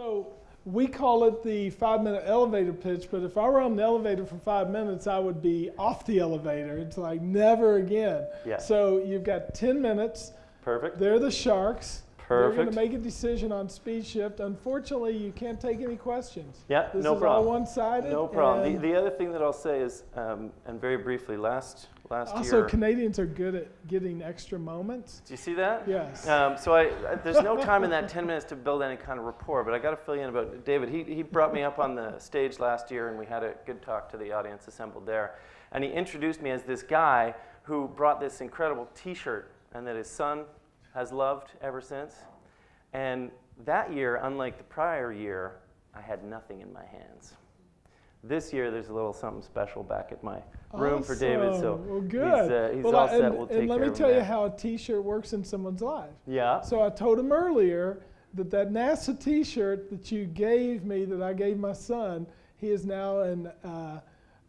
So we call it the 5-minute elevator pitch, but if I were on the elevator for 5 minutes, I would be off the elevator. It's like never again. Yeah. So you've got 10 minutes. Perfect. They're the sharks. Perfect. They're going to make a decision on speed shift. Unfortunately, you can't take any questions. Yeah, this no is problem. all one-sided. No problem. The other thing that I'll say is, and very briefly, last also, year. Canadians are good at getting extra moments. Do you see that? Yes. So there's no time in that 10 minutes to build any kind of rapport, but I got to fill you in about David. He brought me up on the stage last year, and we had a good talk to the audience assembled there. And he introduced me as this guy who brought this incredible T-shirt, and that his son has loved ever since. And that year, unlike the prior year, I had nothing in my hands. This year, there's a little something special back at my room for David. So well, good. He's all set. We'll take care of him. And let me tell you how a T-shirt works in someone's life. Yeah. So I told him earlier that NASA T-shirt that you gave me, that I gave my son, he is now an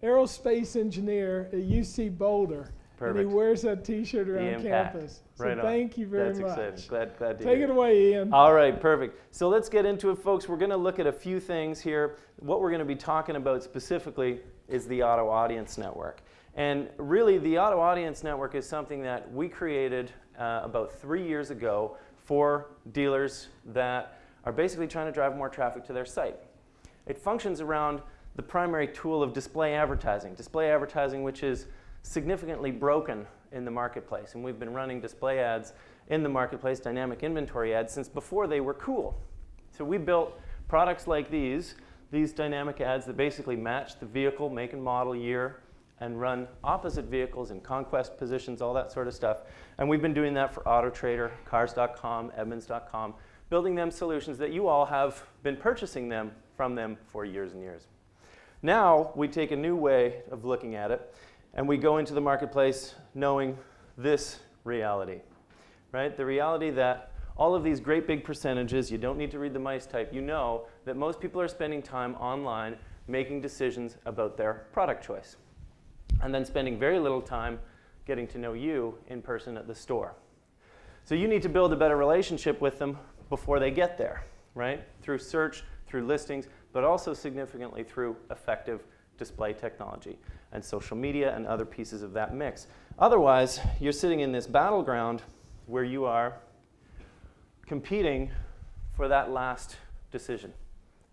aerospace engineer at UC Boulder. Perfect. And he wears that T-shirt around campus. So right on. Thank you very much. That's exciting. Glad to Take hear it away, Ian. All right, perfect. So let's get into it, folks. We're going to look at a few things here. What we're going to be talking about specifically is the Auto Audience Network. And really, the Auto Audience Network is something that we created about 3 years ago for dealers that are basically trying to drive more traffic to their site. It functions around the primary tool of display advertising which is significantly broken in the marketplace. And we've been running display ads in the marketplace, dynamic inventory ads, since before they were cool. So we built products like these dynamic ads that basically match the vehicle, make and model, year, and run opposite vehicles in conquest positions, all that sort of stuff. And we've been doing that for AutoTrader, Cars.com, Edmunds.com, building them solutions that you all have been purchasing them from them for years and years. Now we take a new way of looking at it, and we go into the marketplace knowing this reality, right? The reality that all of these great big percentages, you don't need to read the mice type, you know that most people are spending time online making decisions about their product choice, and then spending very little time getting to know you in person at the store. So you need to build a better relationship with them before they get there, right? Through search, through listings, but also significantly through effective display technology and social media and other pieces of that mix. Otherwise, you're sitting in this battleground where you are competing for that last decision,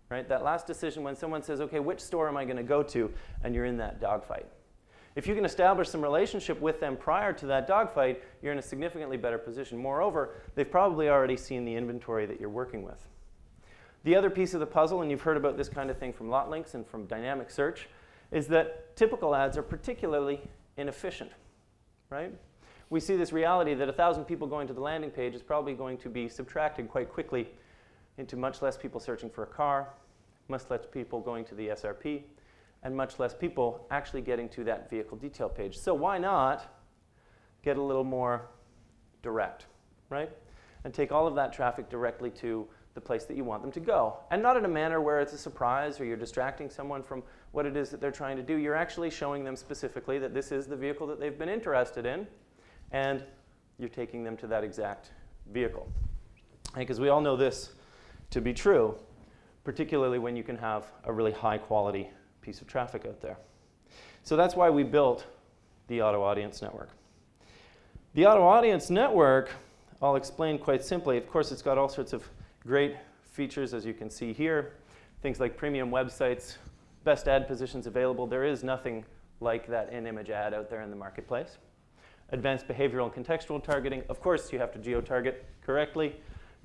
right? That last decision when someone says, okay, which store am I going to go to? And you're in that dogfight. If you can establish some relationship with them prior to that dogfight, you're in a significantly better position. Moreover, they've probably already seen the inventory that you're working with. The other piece of the puzzle, and you've heard about this kind of thing from lot links and from dynamic search, is that typical ads are particularly inefficient, right? We see this reality that 1,000 people going to the landing page is probably going to be subtracted quite quickly into much less people searching for a car, much less people going to the SRP, and much less people actually getting to that vehicle detail page. So why not get a little more direct, right? And take all of that traffic directly to the place that you want them to go. And not in a manner where it's a surprise or you're distracting someone from what it is that they're trying to do. You're actually showing them specifically that this is the vehicle that they've been interested in, and you're taking them to that exact vehicle. Because we all know this to be true, particularly when you can have a really high quality piece of traffic out there. So that's why we built the Auto Audience Network. The Auto Audience Network, I'll explain quite simply. Of course, it's got all sorts of great features, as you can see here. Things like premium websites, best ad positions available. There is nothing like that in-image ad out there in the marketplace. Advanced behavioral and contextual targeting. Of course, you have to geo-target correctly.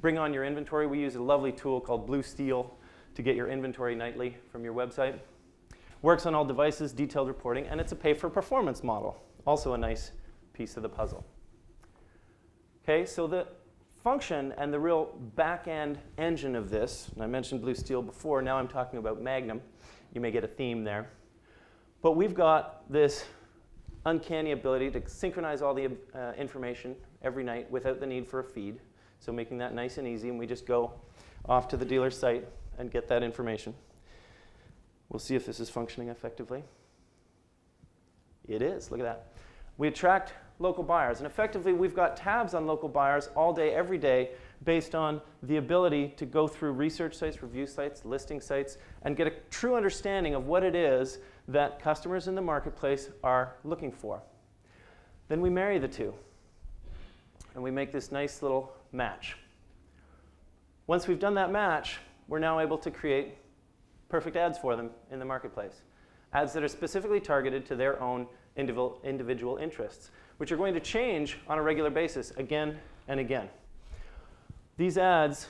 Bring on your inventory. We use a lovely tool called Blue Steel to get your inventory nightly from your website. Works on all devices, detailed reporting, and it's a pay-for-performance model. Also a nice piece of the puzzle. Okay, so the function and the real back-end engine of this, and I mentioned Blue Steel before, now I'm talking about Magnum. You may get a theme there. But we've got this uncanny ability to synchronize all the information every night without the need for a feed. So making that nice and easy, and we just go off to the dealer's site and get that information. We'll see if this is functioning effectively. It is, look at that. We attract local buyers. And effectively, we've got tabs on local buyers all day, every day, based on the ability to go through research sites, review sites, listing sites, and get a true understanding of what it is that customers in the marketplace are looking for. Then we marry the two, and we make this nice little match. Once we've done that match, we're now able to create perfect ads for them in the marketplace. Ads that are specifically targeted to their own individual interests, which are going to change on a regular basis again and again. These ads,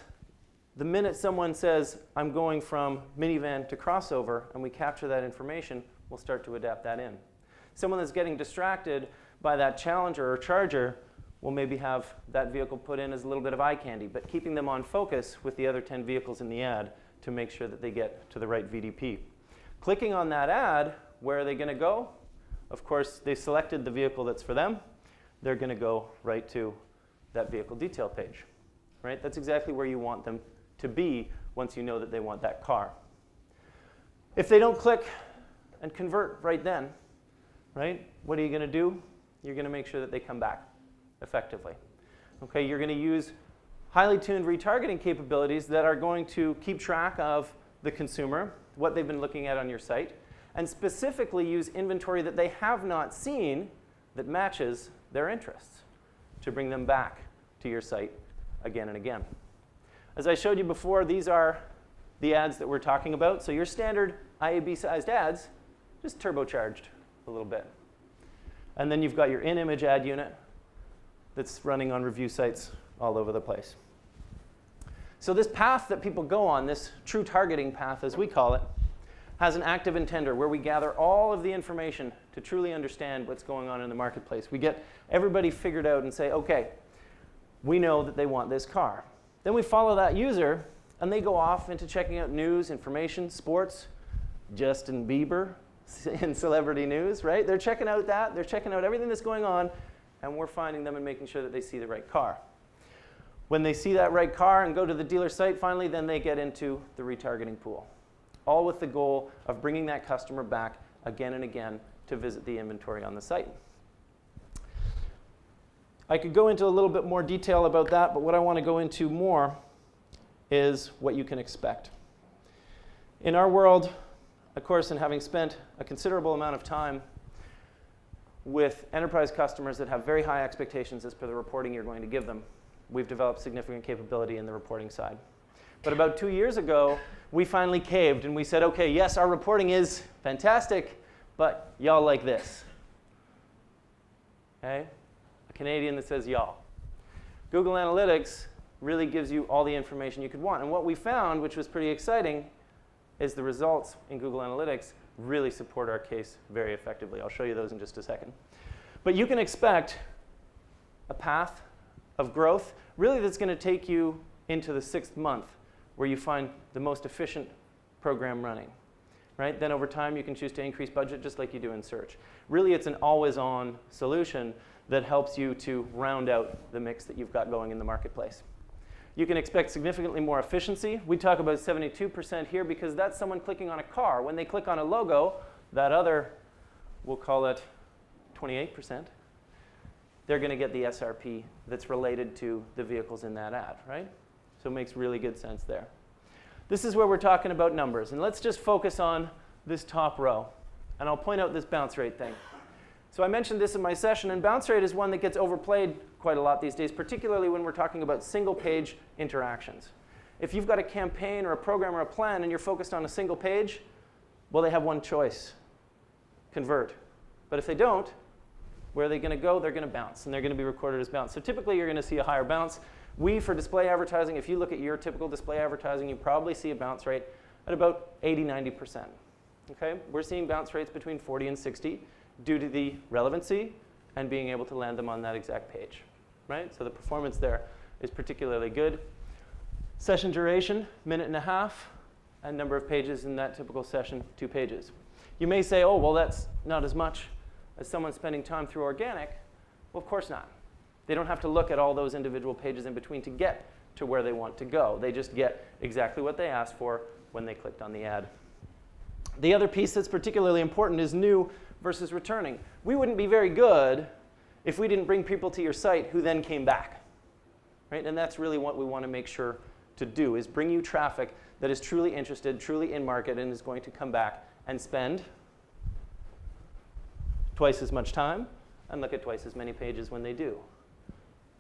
the minute someone says, I'm going from minivan to crossover, and we capture that information, we'll start to adapt that in. Someone that's getting distracted by that Challenger or Charger will maybe have that vehicle put in as a little bit of eye candy, but keeping them on focus with the other 10 vehicles in the ad to make sure that they get to the right VDP. Clicking on that ad, where are they going to go? Of course, they selected the vehicle that's for them. They're going to go right to that vehicle detail page. Right? That's exactly where you want them to be once you know that they want that car. If they don't click and convert right then, right, what are you going to do? You're going to make sure that they come back effectively. Okay, you're going to use highly tuned retargeting capabilities that are going to keep track of the consumer, what they've been looking at on your site, and specifically use inventory that they have not seen that matches their interests to bring them back to your site again and again. As I showed you before, these are the ads that we're talking about. So your standard IAB-sized ads, just turbocharged a little bit. And then you've got your in-image ad unit that's running on review sites all over the place. So this path that people go on, this true targeting path as we call it, has an active intender where we gather all of the information to truly understand what's going on in the marketplace. We get everybody figured out and say, okay, we know that they want this car. Then we follow that user, and they go off into checking out news, information, sports, Justin Bieber in celebrity news, right? They're checking out that. They're checking out everything that's going on, and we're finding them and making sure that they see the right car. When they see that right car and go to the dealer site finally, then they get into the retargeting pool, all with the goal of bringing that customer back again and again to visit the inventory on the site. I could go into a little bit more detail about that, but what I want to go into more is what you can expect. In our world, of course, and having spent a considerable amount of time with enterprise customers that have very high expectations as per the reporting you're going to give them, we've developed significant capability in the reporting side. But about 2 years ago, we finally caved and we said, okay, yes, our reporting is fantastic, but y'all like this. Okay? Canadian that says y'all. Google Analytics really gives you all the information you could want. And what we found, which was pretty exciting, is the results in Google Analytics really support our case very effectively. I'll show you those in just a second. But you can expect a path of growth really that's going to take you into the 6th month where you find the most efficient program running. Right? Then over time you can choose to increase budget just like you do in search. Really it's an always-on solution that helps you to round out the mix that you've got going in the marketplace. You can expect significantly more efficiency. We talk about 72% here because that's someone clicking on a car. When they click on a logo, that other, we'll call it 28%, they're going to get the SRP that's related to the vehicles in that ad, right? So it makes really good sense there. This is where we're talking about numbers. And let's just focus on this top row. And I'll point out this bounce rate thing. So I mentioned this in my session, and bounce rate is one that gets overplayed quite a lot these days, particularly when we're talking about single-page interactions. If you've got a campaign or a program or a plan and you're focused on a single page, well, they have one choice, convert. But if they don't, where are they going to go? They're going to bounce, and they're going to be recorded as bounce. So typically, you're going to see a higher bounce. For display advertising, if you look at your typical display advertising, you probably see a bounce rate at about 80–90%. Okay? We're seeing bounce rates between 40 and 60 due to the relevancy and being able to land them on that exact page. Right? So the performance there is particularly good. Session duration, 1.5 minutes, and number of pages in that typical session, 2 pages. You may say, oh, well, that's not as much as someone spending time through organic. Well, of course not. They don't have to look at all those individual pages in between to get to where they want to go. They just get exactly what they asked for when they clicked on the ad. The other piece that's particularly important is new versus returning. We wouldn't be very good if we didn't bring people to your site who then came back, right? And that's really what we want to make sure to do, is bring you traffic that is truly interested, truly in market, and is going to come back and spend twice as much time and look at twice as many pages when they do,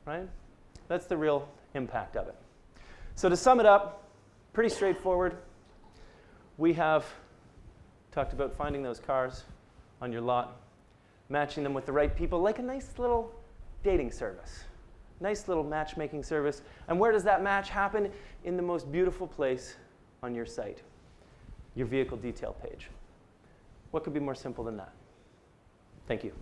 right? That's the real impact of it. So to sum it up, pretty straightforward. We have talked about finding those cars on your lot, matching them with the right people, like a nice little dating service, nice little matchmaking service. And where does that match happen? In the most beautiful place on your site, your vehicle detail page. What could be more simple than that? Thank you.